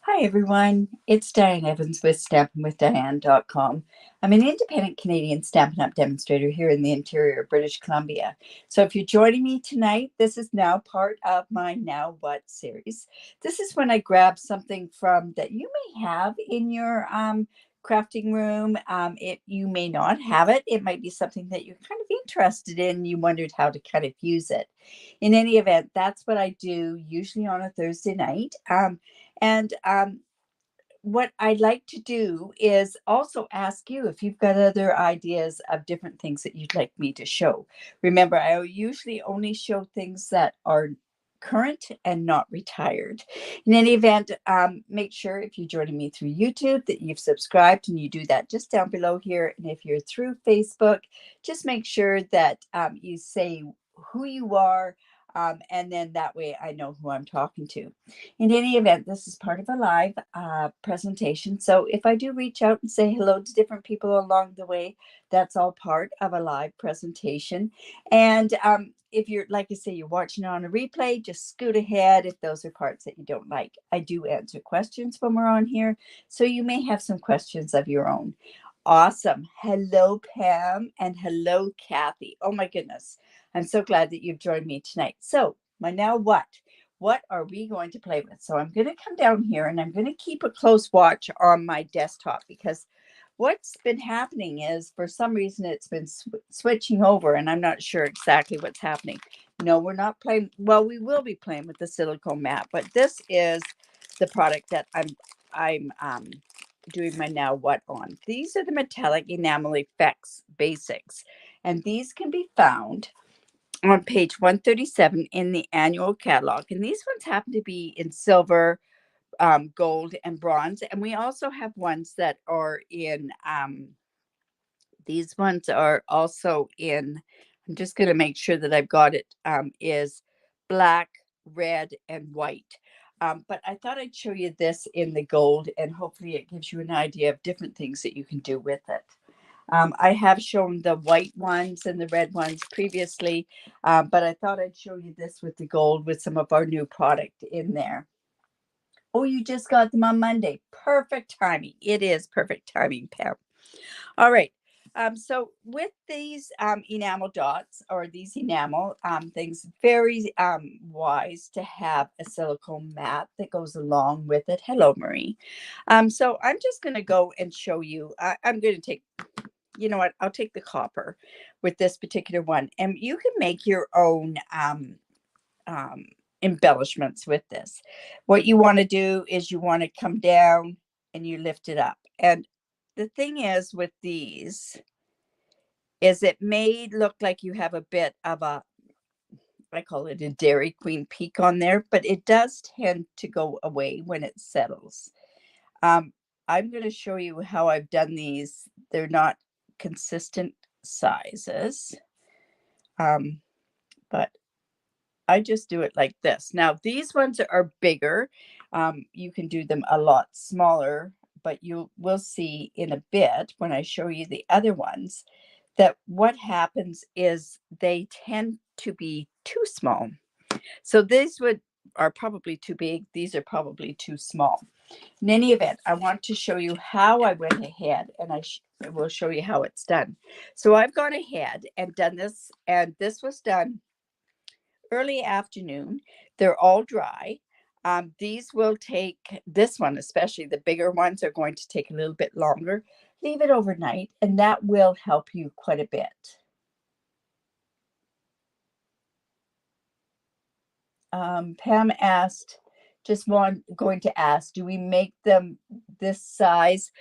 Hi everyone, it's Diane Evans with stampinwithdiane.com. I'm an independent Canadian Stampin' Up demonstrator here in the interior of British Columbia. So if you're joining me tonight, this is now part of my Now What series. This is when I grab something from that you may have in your crafting room. You may not have it. It might be something that you're kind of interested in. You wondered how to kind of use it. In any event, that's what I do usually on a Thursday night. And what I'd like to do is also ask you if you've got other ideas of different things that you'd like me to show. Remember, I usually only show things that are current and not retired. In any event, make sure if you're joining me through YouTube that you've subscribed, and you do that just down below here. And if you're through Facebook, just make sure that you say who you are, and then that way I know who I'm talking to. In any event, this is part of a live presentation. So if I do reach out and say hello to different people along the way, that's all part of a live presentation. And if you're, like I say, you're watching on a replay, just scoot ahead if those are parts that you don't like. I do answer questions when we're on here, so you may have some questions of your own. Awesome. Hello, Pam, and hello, Kathy. Oh my goodness. I'm so glad that you've joined me tonight. So my Now What? What are we going to play with? So I'm going to come down here and I'm going to keep a close watch on my desktop, because what's been happening is for some reason it's been switching over, and I'm not sure exactly what's happening. No, we're not playing. Well, we will be playing with the silicone mat, but this is the product that I'm doing my Now What on. These are the Metallic Enamel Effects Basics, and these can be found on page 137 in the annual catalog. And these ones happen to be in silver, gold, and bronze. And we also have ones that are in, these ones are also in, I'm just going to make sure that I've got it, is black, red, and white. But I thought I'd show you this in the gold, and hopefully it gives you an idea of different things that you can do with it. I have shown the white ones and the red ones previously, but I thought I'd show you this with the gold with some of our new product in there. Oh, you just got them on Monday. Perfect timing. It is perfect timing, Pam. All right. So with these enamel dots, or these enamel things, very wise to have a silicone mat that goes along with it. Hello, Marie. So I'm just going to go and show you. I'm going to take, you know what, I'll take the copper with this particular one, and you can make your own um, embellishments with this. What you want to do is you want to come down and you lift it up. And the thing is with these is it may look like you have a bit of a, I call it a Dairy Queen peak on there, but it does tend to go away when it settles. I'm going to show you how I've done these. They're not consistent sizes, but I just do it like this. Now, these ones are bigger. You can do them a lot smaller, but you will see in a bit when I show you the other ones that what happens is they tend to be too small. So these are probably too big. These are probably too small. In any event, I want to show you how I went ahead, and I will show you how it's done. So I've gone ahead and done this, and this was done early afternoon. They're all dry. These will take, this one especially, the bigger ones are going to take a little bit longer. Leave it overnight, and that will help you quite a bit. Pam asked, going to ask, do we make them this size?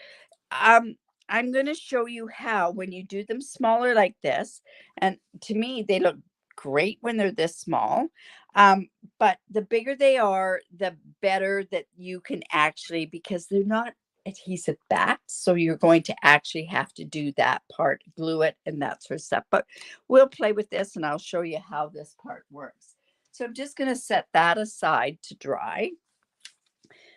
I'm going to show you how when you do them smaller like this, and to me they look great when they're this small, but the bigger they are, the better that you can actually, because they're not adhesive backs, so you're going to actually have to do that part, glue it and that sort of stuff. But we'll play with this and I'll show you how this part works. So I'm just going to set that aside to dry.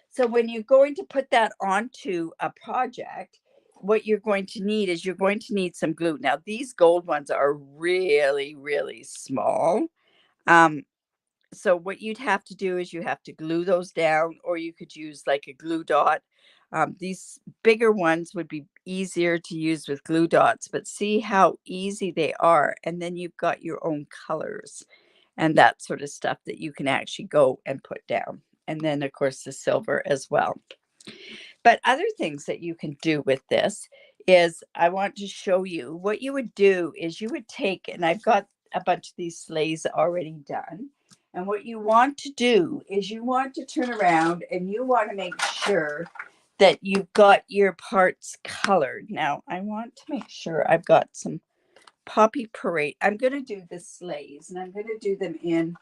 So when you're going to put that onto a project, what you're going to need is you're going to need some glue. Now, these gold ones are really, really small. Um, So what you'd have to do is you have to glue those down, or you could use like a glue dot. These bigger ones would be easier to use with glue dots, but see how easy they are. And then you've got your own colors and that sort of stuff that you can actually go and put down. And then, of course, the silver as well. But other things that you can do with this is I want to show you what you would do is you would take, and I've got a bunch of these sleighs already done. And what you want to do is you want to turn around and you want to make sure that you've got your parts colored. Now, I want to make sure I've got some Poppy Parade. I'm going to do the sleighs, and I'm going to do them in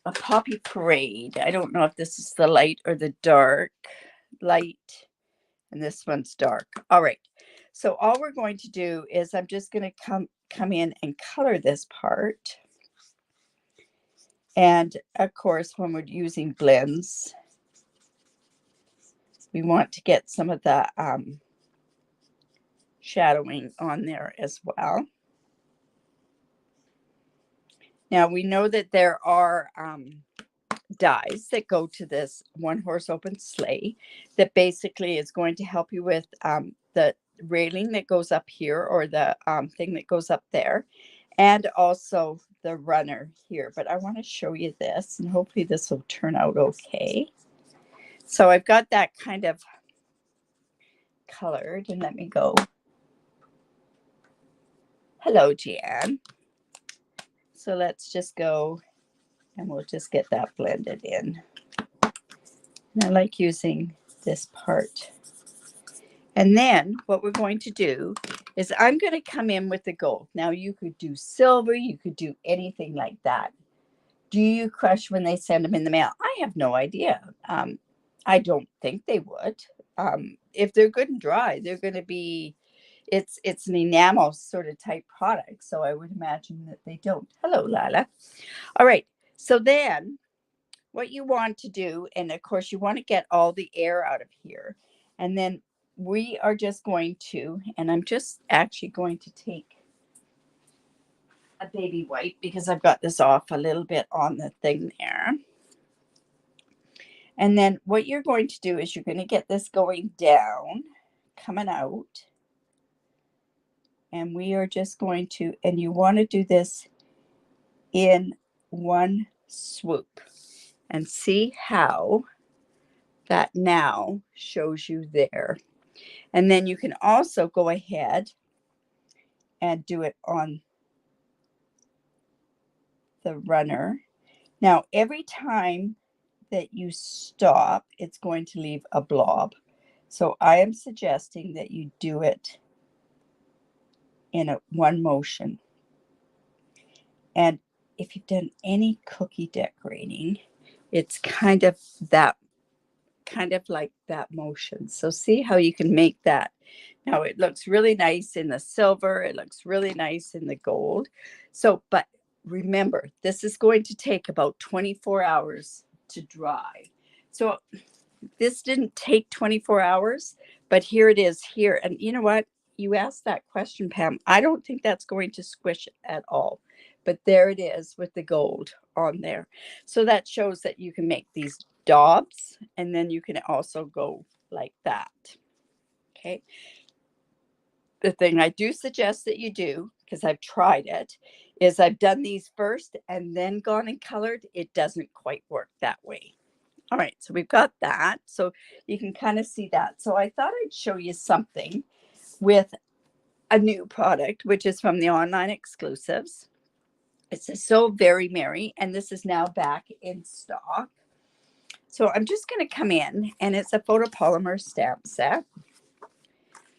a Poppy Parade. I don't know if this is the light or the dark. Light, and this one's dark. All right. So all we're going to do is I'm just going to come in and color this part. And of course, when we're using blends, we want to get some of the shadowing on there as well. Now we know that there are dies that go to this one horse open sleigh that basically is going to help you with the railing that goes up here, or the thing that goes up there, and also the runner here. But I want to show you this, and hopefully this will turn out okay. So I've got that kind of colored, and let me go. Hello, Jan. So let's just go and we'll just get that blended in. And I like using this part. And then what we're going to do is I'm going to come in with the gold. Now you could do silver, you could do anything like that. Do you crush when they send them in the mail? I have no idea. I don't think they would. If they're good and dry, they're going to be, it's an enamel sort of type product. So I would imagine that they don't. Hello, Lala. All right. So then what you want to do, and of course you want to get all the air out of here. And then we are just going to, and I'm just actually going to take a baby wipe because I've got this off a little bit on the thing there. And then what you're going to do is you're going to get this going down, coming out. And we are just going to, and you want to do this in one swoop. And see how that now shows you there. And then you can also go ahead and do it on the runner. Now, every time that you stop, it's going to leave a blob. So I am suggesting that you do it in one motion. And if you've done any cookie decorating, it's kind of like that motion. So see how you can make that. Now it looks really nice in the silver. It looks really nice in the gold. So, but remember, this is going to take about 24 hours to dry. So this didn't take 24 hours, but here it is here. And you know what? You asked that question, Pam. I don't think that's going to squish it at all. But there it is with the gold on there. So that shows that you can make these daubs, and then you can also go like that. Okay. The thing I do suggest that you do, because I've tried it, is I've done these first and then gone and colored. It doesn't quite work that way. All right, so we've got that. So you can kind of see that. So I thought I'd show you something with a new product, which is from the online exclusives. It's So Very Merry, and this is now back in stock. So I'm just going to come in, and it's a photopolymer stamp set.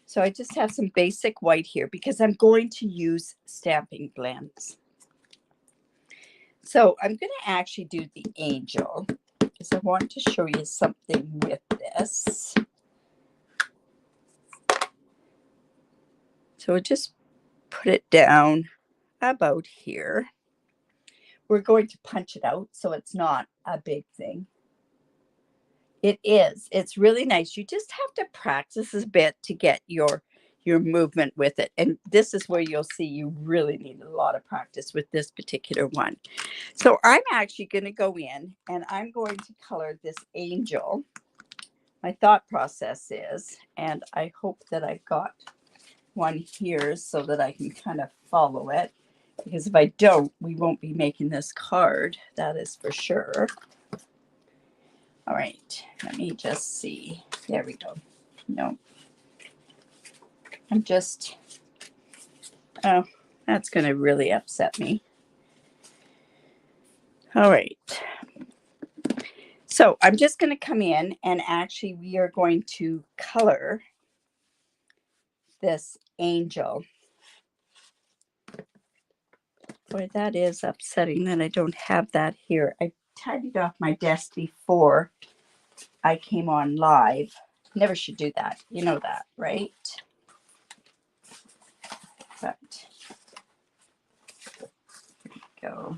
So I just have some basic white here because I'm going to use stamping blends. So I'm going to actually do the angel because I want to show you something with this. So we'll just put it down about here. We're going to punch it out so it's not a big thing. It is. It's really nice. You just have to practice a bit to get your your movement with it. And this is where you'll see you really need a lot of practice with this particular one. So I'm actually going to go in and I'm going to color this angel. My thought process is, and I hope that I've got one here so that I can kind of follow it, because if I don't, we won't be making this card. That is for sure. All right, let me just see. There we go. No, I'm just, oh, that's going to really upset me. All right. So I'm just going to come in and actually we are going to color this angel. Boy, that is upsetting that I don't have that here. I tidied off my desk before I came on live. Never should do that. You know that, right? But here we go.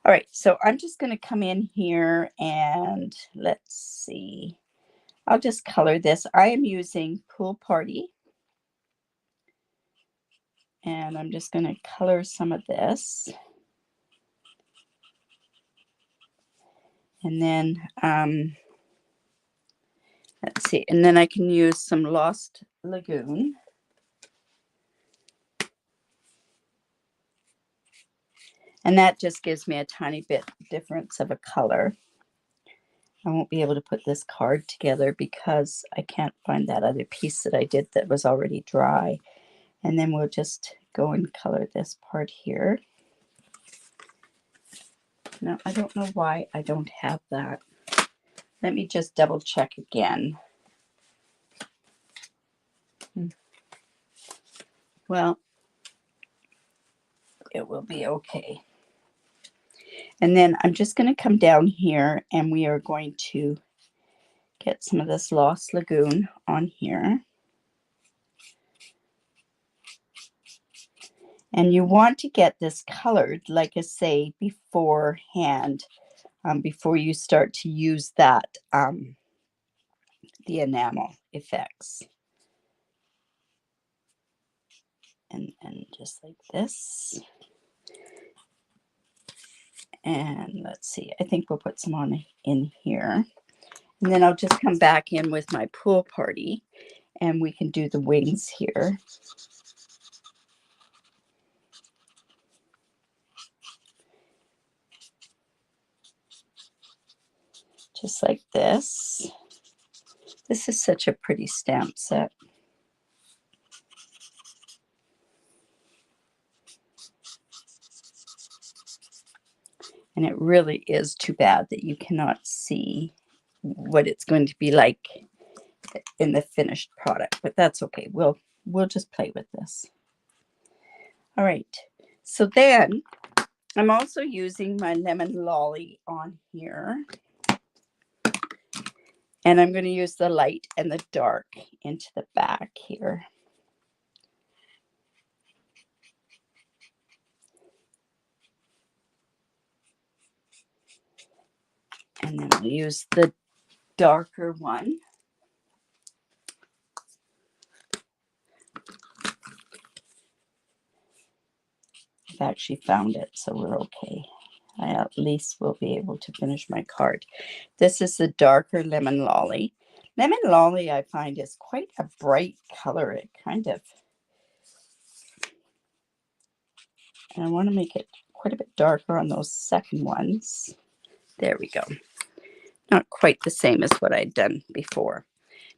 All right, so I'm just going to come in here and let's see. I'll just color this. I am using Pool Party. And I'm just going to color some of this. And then, let's see, and then I can use some Lost Lagoon. And that just gives me a tiny bit difference of a color. I won't be able to put this card together because I can't find that other piece that I did that was already dry. And then we'll just go and color this part here. No, I don't know why I don't have that. Let me just double check again. Well, it will be okay. And then I'm just going to come down here and we are going to get some of this Lost Lagoon on here. And you want to get this colored, like I say, beforehand, before you start to use that, the enamel effects. And just like this. And let's see, I think we'll put some on in here. And then I'll just come back in with my Pool Party and we can do the wings here. Just like this. This is such a pretty stamp set. And it really is too bad that you cannot see what it's going to be like in the finished product, but that's okay. We'll just play with this. All right. So then I'm also using my lemon lolly on here. And I'm going to use the light and the dark into the back here. And then I'll use the darker one. I've actually found it, so we're okay. I at least will be able to finish my card. This is the darker lemon lolly. Lemon lolly, I find, is quite a bright color. It kind of, and I want to make it quite a bit darker on those second ones. There we go. Not quite the same as what I'd done before.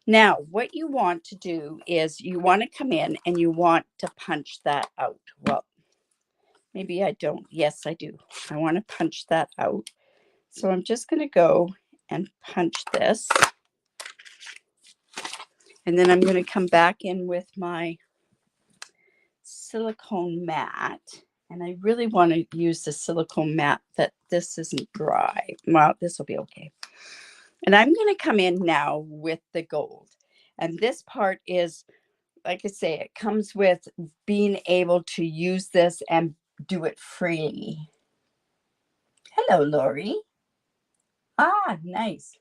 Now, what you want to do is you want to come in and you want to punch that out. Well, maybe I don't. Yes, I do. I want to punch that out. So I'm just going to go and punch this. And then I'm going to come back in with my silicone mat. And I really want to use the silicone mat that this isn't dry. Well, this will be okay. And I'm going to come in now with the gold. And this part is, like I say, it comes with being able to use this and do it freely. Hello, Lori. Ah, nice.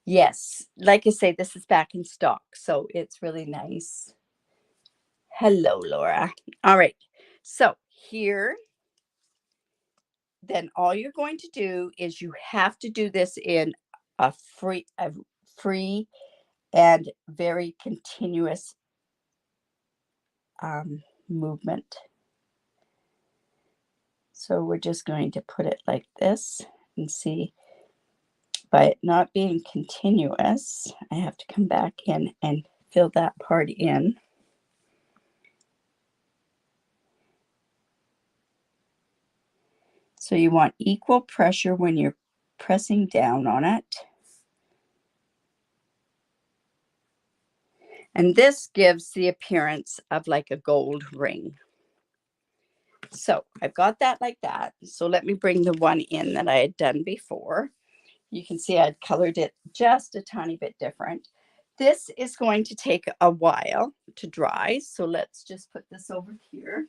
Yes, like I say, this is back in stock, so it's really nice. Hello, Laura. All right, so here, then all you're going to do is you have to do this in a free and very continuous movement. So we're just going to put it like this and see. By it not being continuous, I have to come back in and fill that part in. So you want equal pressure when you're pressing down on it. And this gives the appearance of like a gold ring. So I've got that like that. So let me bring the one in that I had done before. You can see I'd colored it just a tiny bit different. This is going to take a while to dry. So let's just put this over here.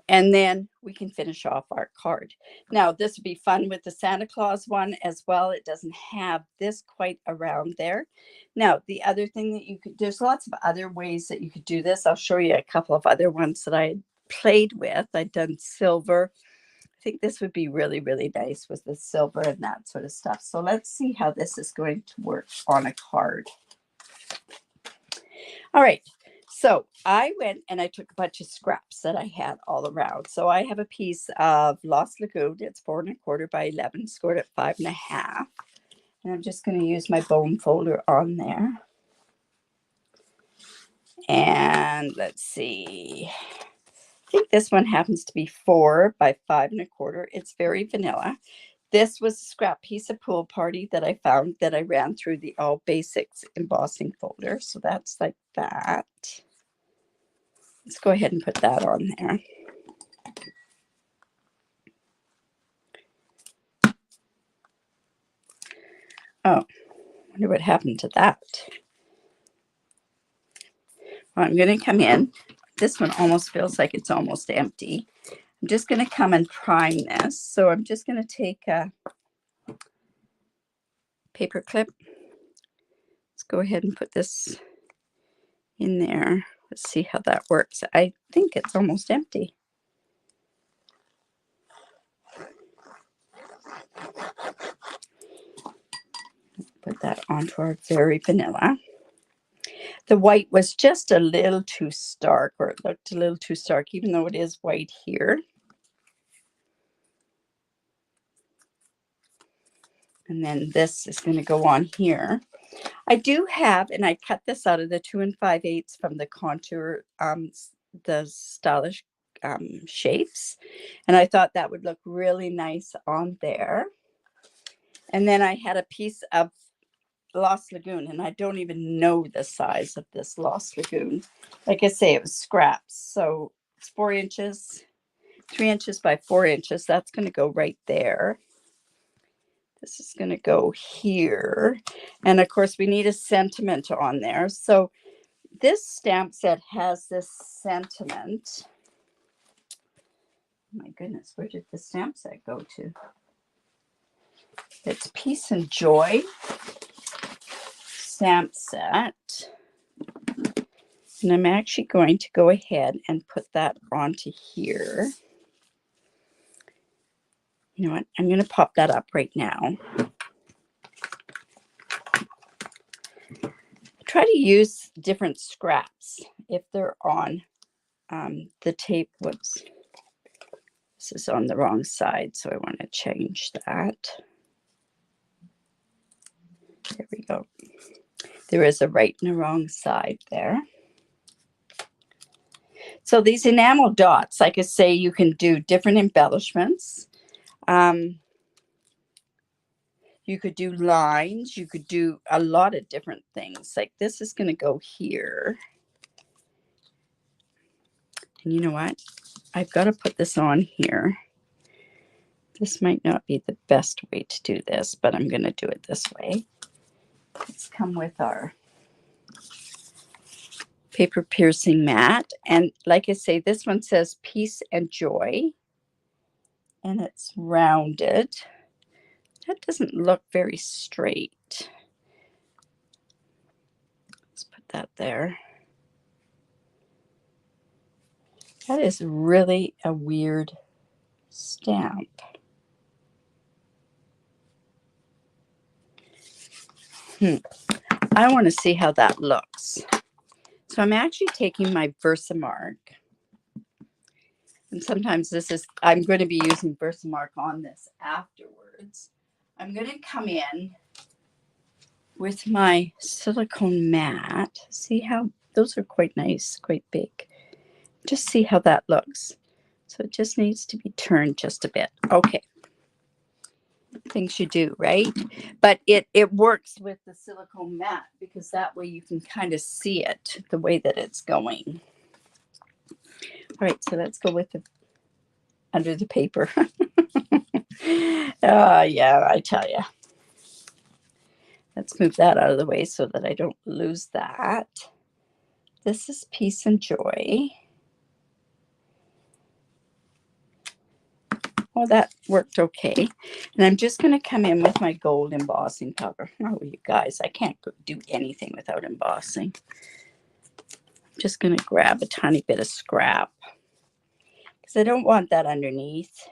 And then we can finish off our card. Now, this would be fun with the Santa Claus one as well. It doesn't have this quite around there. Now, the other thing that you could, there's lots of other ways that you could do this. I'll show you a couple of other ones that I played with. I'd done silver. I think this would be really, really nice with the silver and that sort of stuff. So let's see how this is going to work on a card. All right. So I went and I took a bunch of scraps that I had all around. So I have a piece of Lost Lagoon. It's 4 1/4 by 11, scored at 5 1/2. And I'm just going to use my bone folder on there. And let's see. I think this one happens to be 4 by 5 1/4. It's very vanilla. This was a scrap piece of Pool Party that I found that I ran through the All Basics embossing folder. So that's like that. Let's go ahead and put that on there. Oh, I wonder what happened to that. Well, I'm going to come in. This one almost feels like it's almost empty. I'm just going to come and prime this. So I'm just going to take a paper clip. Let's go ahead and put this in there. Let's see how that works. I think it's almost empty. Put that onto our very vanilla. The white was just a little too stark, or it looked a little too stark, even though it is white here. And then this is going to go on here. I do have, and I cut this out of the 2 5/8 from the contour, the stylish shapes. And I thought that would look really nice on there. And then I had a piece of Lost Lagoon, and I don't even know the size of this Lost Lagoon. Like I say, it was scraps. So it's 4 inches, 3 inches by 4 inches. That's going to go right there. This is going to go here. And of course, we need a sentiment on there. So this stamp set has this sentiment. Oh my goodness, where did the stamp set go to? It's Peace and Joy stamp set. And I'm actually going to go ahead and put that onto here. You know what? I'm going to pop that up right now. Try to use different scraps if they're on the tape. Whoops. This is on the wrong side, so I want to change that. There we go. There is a right and a wrong side there. So these enamel dots, like I say, you can do different embellishments. You could do lines. You could do a lot of different things. Like this is going to go here. And you know what? I've got to put this on here. This might not be the best way to do this, but I'm going to do it this way. Let's come with our paper piercing mat. And like I say, this one says Peace and Joy. And it's rounded. That doesn't look very straight. Let's put that there. That is really a weird stamp. I want to see how that looks. So I'm actually taking my Versamark. And sometimes I'm going to be using Versamark on this afterwards. I'm going to come in with my silicone mat. See how those are quite nice, quite big. Just see how that looks. So it just needs to be turned just a bit. Okay. Things you do, right? But it works with the silicone mat because that way you can kind of see it the way that it's going. All right, so let's go with the under the paper. Yeah, I tell you. Let's move that out of the way so that I don't lose that. This is Peace and Joy. Well, that worked okay. And I'm just going to come in with my gold embossing powder. Oh, you guys, I can't do anything without embossing. I'm just going to grab a tiny bit of scrap because I don't want that underneath.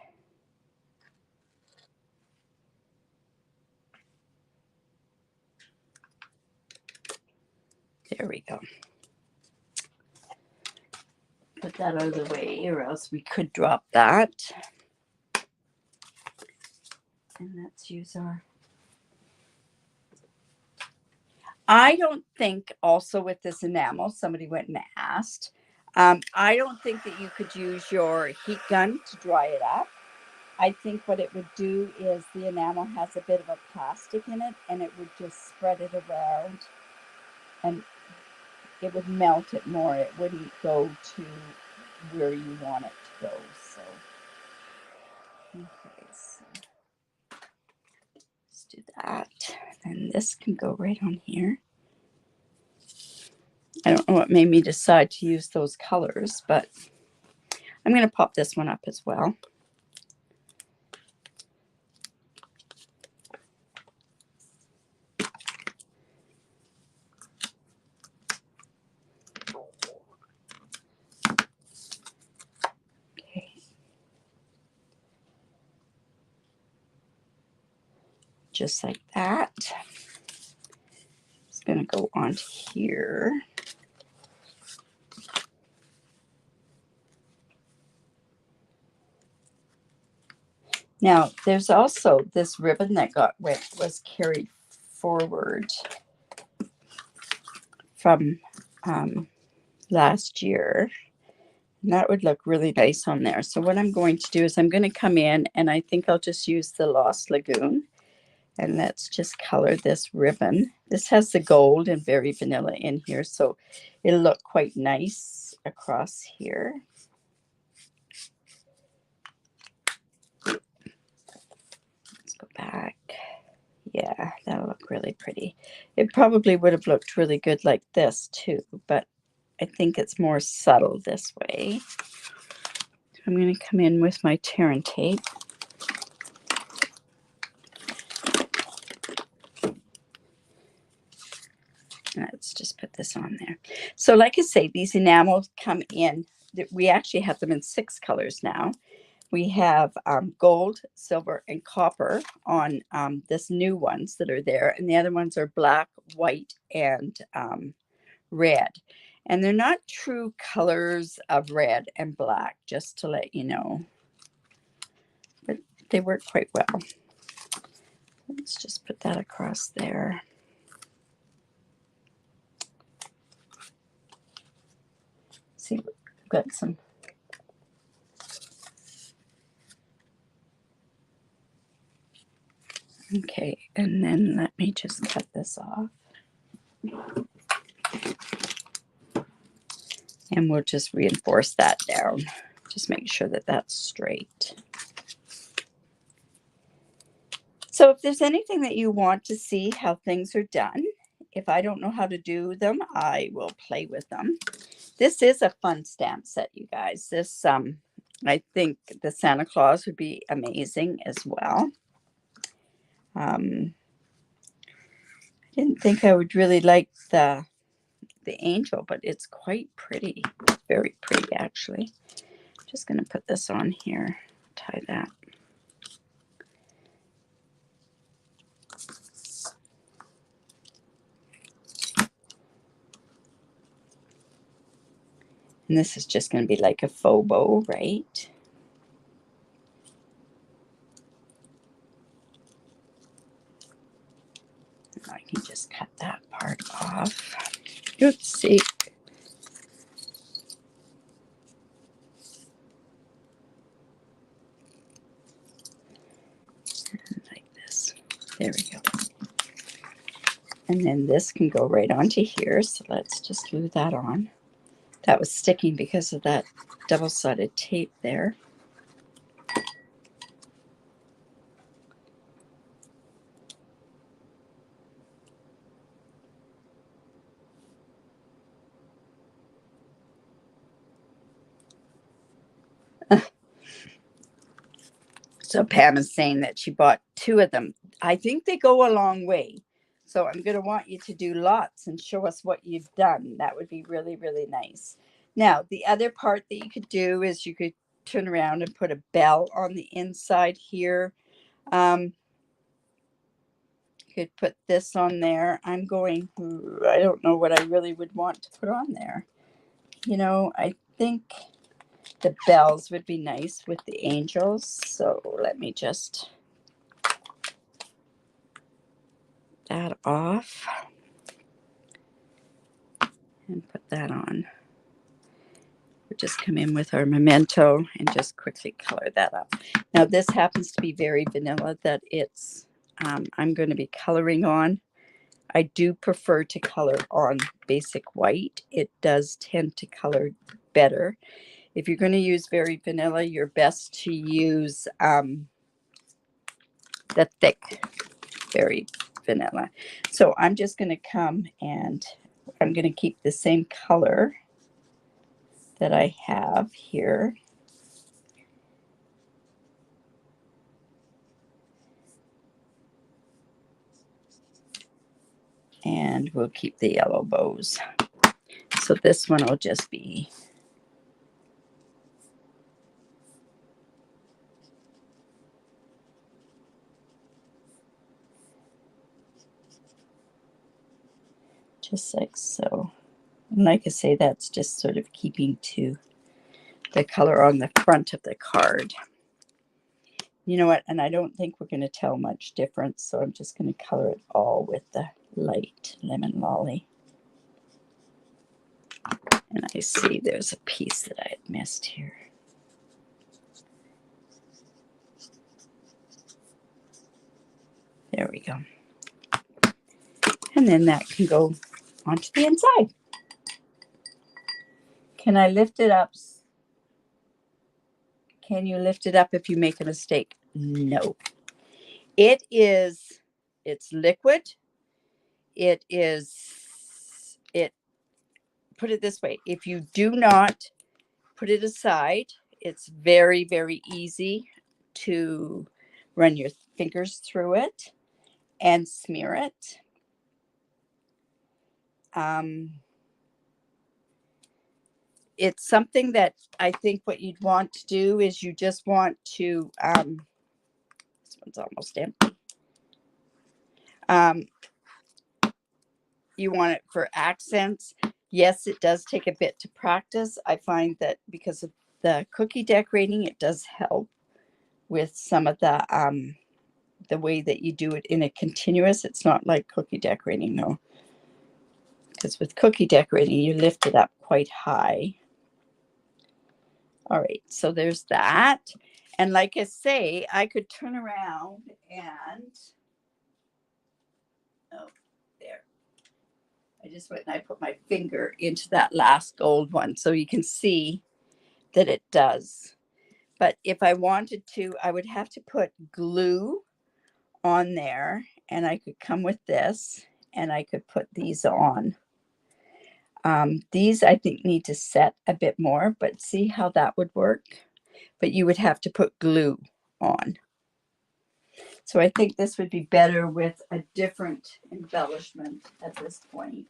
There we go. Put that out of the way or else we could drop that. And let's use our... I don't think also with this enamel, somebody went and asked, I don't think that you could use your heat gun to dry it up. I think what it would do is the enamel has a bit of a plastic in it and it would just spread it around and it would melt it more. It wouldn't go to where you want it to go. So, okay, so let's do that. Then this can go right on here. I don't know what made me decide to use those colors, but I'm going to pop this one up as well. Okay. Just like that. It's going to go on here. Now, there's also this ribbon that was carried forward from last year. And that would look really nice on there. So what I'm going to do is I'm going to come in and I think I'll just use the Lost Lagoon. And let's just color this ribbon. This has the gold and very vanilla in here. So it'll look quite nice across here. Let's go back. Yeah, that'll look really pretty. It probably would have looked really good like this too, but I think it's more subtle this way. I'm going to come in with my tear and tape. Let's just put this on there. So like I say, these enamels come in. We actually have them in 6 colors now. We have gold, silver, and copper on this new ones that are there. And the other ones are black, white, and red. And they're not true colors of red and black, just to let you know. But they work quite well. Let's just put that across there. See, we've got some. Okay, and then let me just cut this off. And we'll just reinforce that down. Just make sure that that's straight. So if there's anything that you want to see how things are done, if I don't know how to do them, I will play with them. This is a fun stamp set, you guys. This, I think the Santa Claus would be amazing as well. I didn't think I would really like the angel, but it's quite pretty. It's very pretty, actually. Just going to put this on here, tie that. And this is just going to be like a faux bow, right? I can just cut that part off. Oopsie. Like this. There we go. And then this can go right onto here. So let's just glue that on. That was sticking because of that double-sided tape there. So Pam is saying that she bought 2 of them. I think they go a long way. So I'm going to want you to do lots and show us what you've done. That would be really, really nice. Now, the other part that you could do is you could turn around and put a bell on the inside here. You could put this on there. I don't know what I really would want to put on there. You know, I think the bells would be nice with the angels. So let me just that off and put that on. We'll just come in with our memento and just quickly color that up. Now this happens to be very vanilla that it's I'm going to be coloring on. I do prefer to color on basic white. It does tend to color better. If you're going to use very vanilla, you're best to use the thick very vanilla. So I'm just going to come and I'm going to keep the same color that I have here. And we'll keep the yellow bows. So this one will just be just like so. And like I say, that's just sort of keeping to the color on the front of the card. You know what? And I don't think we're going to tell much difference, so I'm just going to color it all with the light lemon lolly. And I see there's a piece that I had missed here. There we go. And then that can go onto the inside. Can I lift it up? Can you lift it up if you make a mistake? No. It's liquid. Put it this way. If you do not put it aside, it's very, very easy to run your fingers through it and smear it. It's something that I think what you'd want to do is you just want to, this one's almost empty. You want it for accents. Yes, it does take a bit to practice. I find that because of the cookie decorating, it does help with some of the way that you do it in a continuous. It's not like cookie decorating, though. Because with cookie decorating, you lift it up quite high. All right, so there's that. And like I say, I could turn around and, oh, there. I just went and I put my finger into that last gold one. So you can see that it does. But if I wanted to, I would have to put glue on there. And I could come with this and I could put these on. These I think need to set a bit more, but see how that would work. But you would have to put glue on. So I think this would be better with a different embellishment at this point.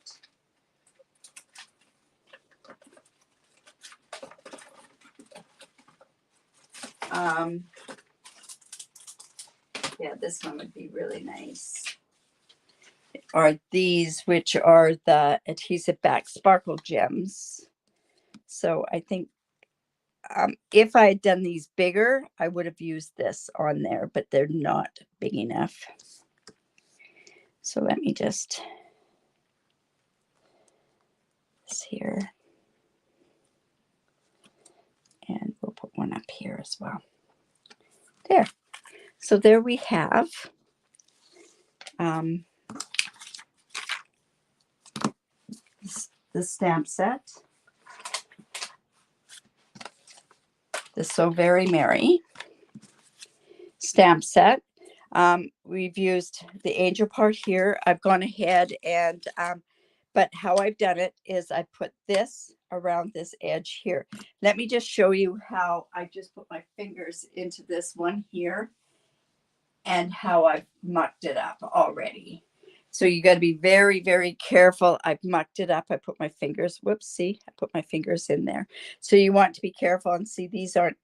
Yeah, this one would be really nice. Or these, which are the adhesive back sparkle gems. So I think if I had done these bigger, I would have used this on there, but they're not big enough. So let me just this here. And we'll put one up here as well. There. So there we have the stamp set. The So Very Merry stamp set. We've used the angel part here. I've gone ahead and, but how I've done it is I put this around this edge here. Let me just show you how I just put my fingers into this one here and how I've mucked it up already. So you got to be very, very careful. I've mucked it up. I put my fingers, whoops, see, I put my fingers in there. So you want to be careful and see these aren't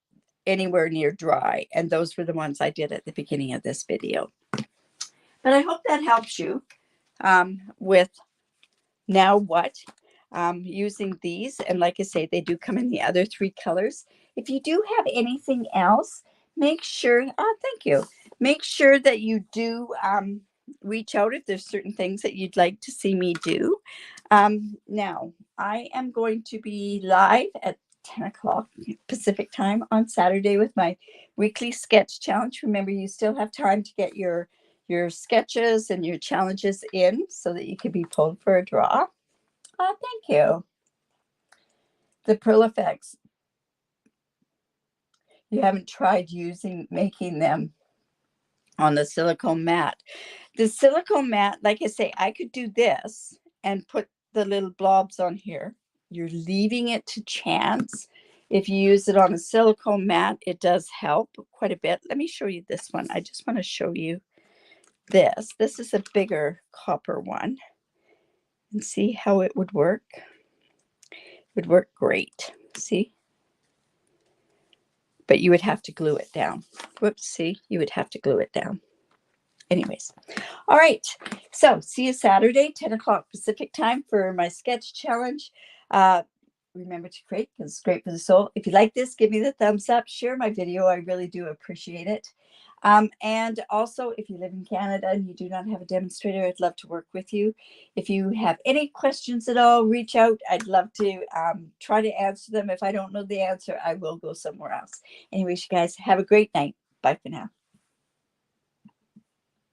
anywhere near dry. And those were the ones I did at the beginning of this video. But I hope that helps you with now what using these. And like I say, they do come in the other 3 colors. If you do have anything else, make sure, thank you. Make sure that you do reach out if there's certain things that you'd like to see me do. Now, I am going to be live at 10 o'clock Pacific time on Saturday with my weekly sketch challenge. Remember, you still have time to get your sketches and your challenges in so that you can be pulled for a draw. Oh, thank you. The Pearl Effects. You haven't tried making them on the silicone mat. The silicone mat, like I say, I could do this and put the little blobs on here. You're leaving it to chance. If you use it on a silicone mat, it does help quite a bit. Let me show you this one. I just want to show you this. This is a bigger copper one. And see how it would work. It would work great. See? But you would have to glue it down. Whoops, see? You would have to glue it down. Anyways. All right. So see you Saturday, 10 o'clock Pacific time for my sketch challenge. Remember to create because it's great for the soul. If you like this, give me the thumbs up. Share my video. I really do appreciate it. And also, if you live in Canada and you do not have a demonstrator, I'd love to work with you. If you have any questions at all, reach out. I'd love to try to answer them. If I don't know the answer, I will go somewhere else. Anyways, you guys have a great night. Bye for now.